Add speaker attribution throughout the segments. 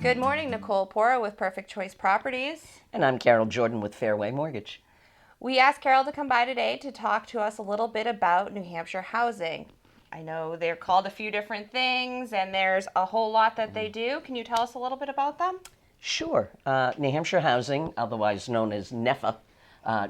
Speaker 1: Good morning, Nicole Pora with Perfect Choice Properties.
Speaker 2: And I'm Carol Jordan with Fairway Mortgage.
Speaker 1: We asked Carol to come by today to talk to us a little bit about New Hampshire housing. I know they're called a few different things and there's a whole lot that they do. Can you tell us a little bit about them?
Speaker 2: Sure. New Hampshire Housing, otherwise known as NEFA,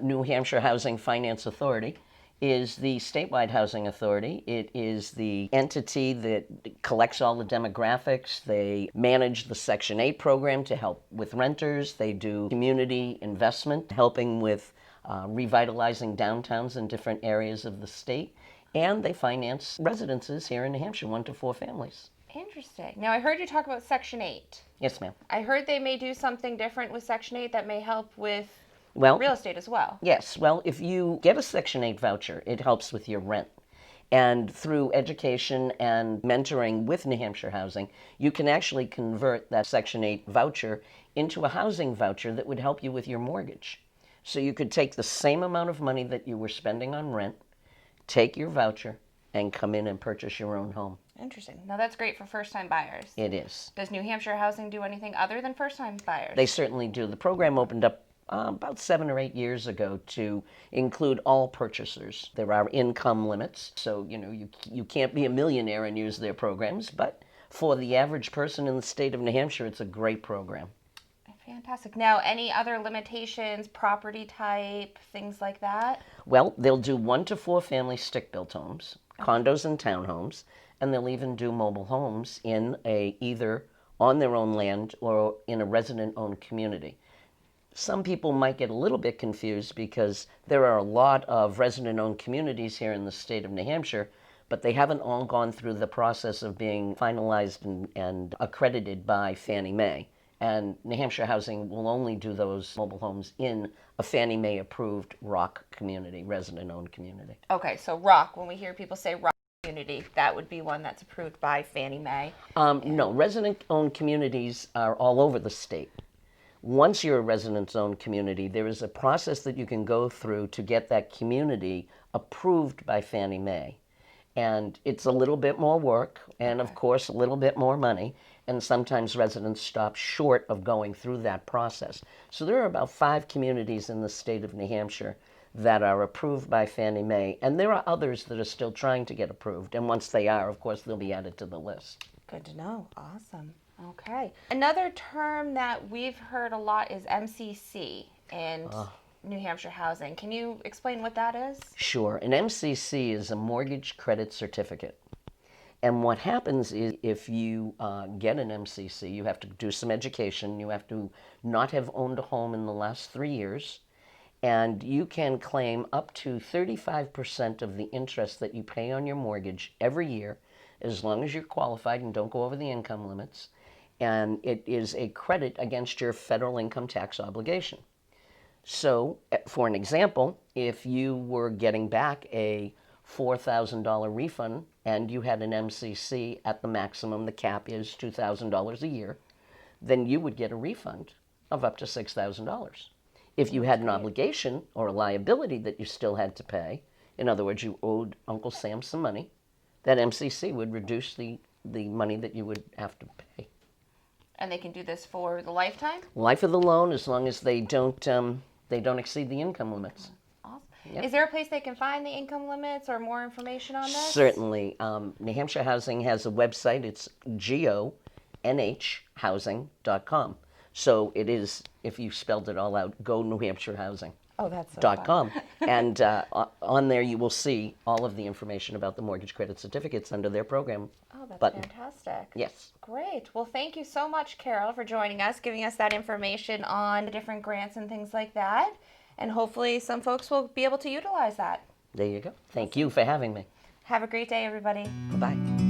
Speaker 2: New Hampshire Housing Finance Authority, is the statewide housing authority. It is the entity that collects all the demographics. They manage the Section 8 program to help with renters. They do community investment, helping with revitalizing downtowns in different areas of the state. And they finance residences here in New Hampshire, 1 to 4 families.
Speaker 1: Interesting. Now, I heard you talk about Section 8.
Speaker 2: Yes, ma'am.
Speaker 1: I heard they may do something different with Section 8 that may help with real estate as well.
Speaker 2: Yes. Well, if you get a Section 8 voucher, it helps with your rent. And through education and mentoring with New Hampshire Housing, you can actually convert that Section 8 voucher into a housing voucher that would help you with your mortgage. So you could take the same amount of money that you were spending on rent, take your voucher, and come in and purchase your own home.
Speaker 1: Interesting. Now, that's great for first-time buyers.
Speaker 2: It is.
Speaker 1: Does New Hampshire Housing do anything other than first-time buyers?
Speaker 2: They certainly do. The program opened up about 7 or 8 years ago to include all purchasers. There are income limits, so you can't be a millionaire and use their programs, but for the average person in the state of New Hampshire, it's a great program.
Speaker 1: Fantastic. Now, any other limitations, property type, things like that?
Speaker 2: Well, they'll do 1 to 4 family stick-built homes, condos and townhomes, and they'll even do mobile homes in either on their own land or in a resident-owned community. Some people might get a little bit confused because there are a lot of resident-owned communities here in the state of New Hampshire, but they haven't all gone through the process of being finalized and accredited by Fannie Mae. And New Hampshire Housing will only do those mobile homes in a Fannie Mae approved ROC community, resident-owned community.
Speaker 1: Okay, so ROC, when we hear people say ROC community, that would be one that's approved by Fannie Mae?
Speaker 2: No, resident-owned communities are all over the state. Once you're a resident-owned community, there is a process that you can go through to get that community approved by Fannie Mae. And it's a little bit more work and, of course, a little bit more money. And sometimes residents stop short of going through that process. So there are about 5 communities in the state of New Hampshire that are approved by Fannie Mae. And there are others that are still trying to get approved. And once they are, of course, they'll be added to the list.
Speaker 1: Good to know. Awesome. Okay. Another term that we've heard a lot is MCC and New Hampshire Housing. Can you explain what that is?
Speaker 2: Sure. An MCC is a mortgage credit certificate. And what happens is if you get an MCC, you have to do some education. You have to not have owned a home in the last 3 years. And you can claim up to 35% of the interest that you pay on your mortgage every year, as long as you're qualified and don't go over the income limits. And it is a credit against your federal income tax obligation. So, for an example, if you were getting back a $4,000 refund and you had an MCC at the maximum, the cap is $2,000 a year, then you would get a refund of up to $6,000. If you had an obligation or a liability that you still had to pay, in other words, you owed Uncle Sam some money, that MCC would reduce the money that you would have to pay.
Speaker 1: And they can do this for the lifetime?
Speaker 2: Life of the loan, as long as they don't exceed the income limits.
Speaker 1: Awesome. Yep. Is there a place they can find the income limits or more information on this?
Speaker 2: Certainly. New Hampshire Housing has a website. It's gonhhousing.com. So it is, if you spelled it all out, go New Hampshire Housing.
Speaker 1: Oh, that's so
Speaker 2: .com. And on there you will see all of the information about the mortgage credit certificates under their program.
Speaker 1: Oh, that's
Speaker 2: button.
Speaker 1: Fantastic.
Speaker 2: Yes.
Speaker 1: Great. Well, thank you so much, Carol, for joining us, giving us that information on the different grants and things like that. And hopefully some folks will be able to utilize that.
Speaker 2: There you go. Thank you for having me.
Speaker 1: Have a great day, everybody.
Speaker 2: Bye-bye.